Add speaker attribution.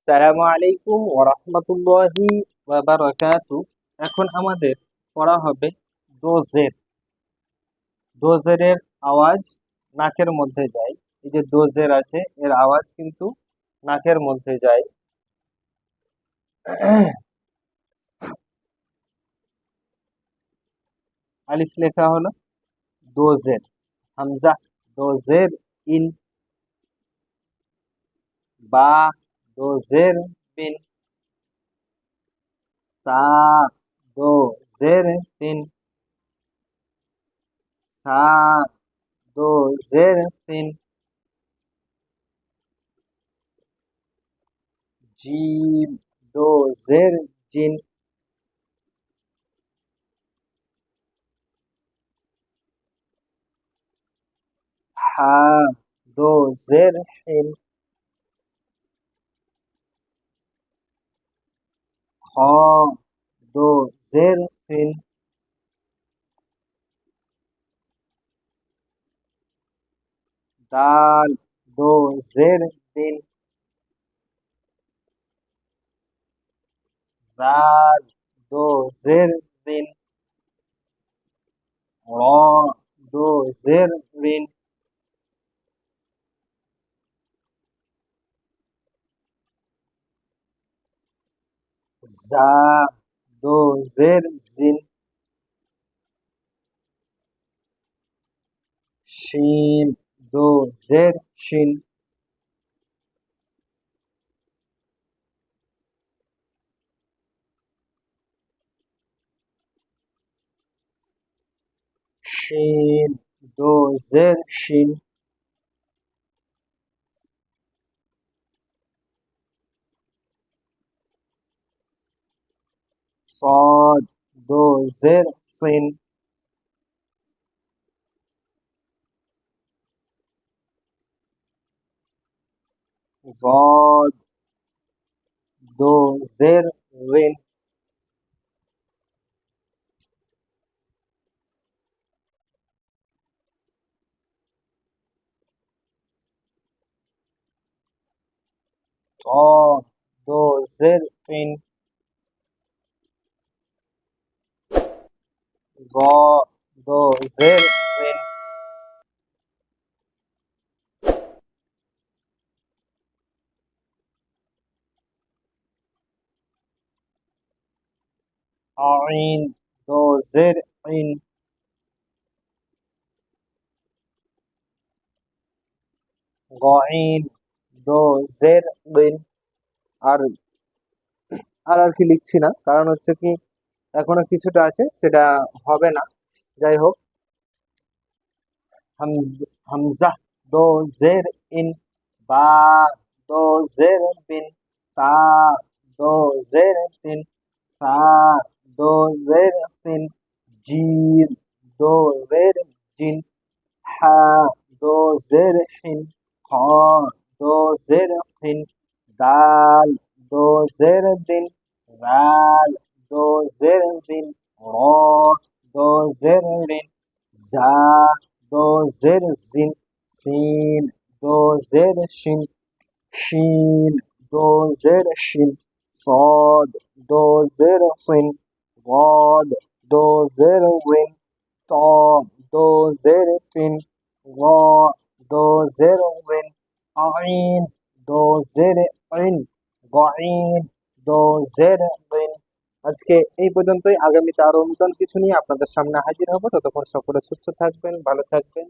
Speaker 1: আসসালামু আলাইকুম ওয়া রাহমাতুল্লাহি ওয়া বারাকাতু। এখন আমাদের পড়া হবে দোজের। দোজের আওয়াজ নাকের মধ্যে যায়। এই যে দোজের আছে, এর আওয়াজ কিন্তু নাকের মধ্যে যায়। আলিফ লেখা হলো দোজের, হামজা দোজের ইন, বা দোজের বিন, তা দোজের তিন, সা দোজের তিন, জিম দোজের জিন, হা দোজের হিন, খ দোজের ফিন, দাল দোজের দিন, রার দোজের দিন, র দোজের রিন, জা দোজের জিন, শিন দোজের শিন, শিন দোজের শিন, صاد দোজের সিন, ضاد দোজের জিন, ط দোজের তিন, ظ দোজের রিন, আইন দোজের ইন, গইন দোজের গিন। আর আর কি লিখছি না, কারণ হচ্ছে কি এখনো কিছুটা আছে, সেটা হবে না। যাই হোক, হামজা দোজের ইন, বা দোজের বিন, তা দোজের তিন, সা দোজের তিন, জিম দোজের জিন, হা দোজের হিন, খ দোজের খিন, দাল দোজের দিন, রাল দোজের দিন, র দোজের রিন, জা দোজের জিন, সিন দোজের শিন, শিন দোজের শিন, صاد দোজের সিন, গদ দোজের উইন, ত দোজের তিন, গ দোজের উইন, আইন দোজের ইন, গইন দোজের বিন। আজকে এই পর্যন্তই। আগামীতে আরো নতুন কিছু নিয়ে আপনাদের সামনে হাজির হব। ততক্ষণ সকলে সুস্থ থাকবেন, ভালো থাকবেন।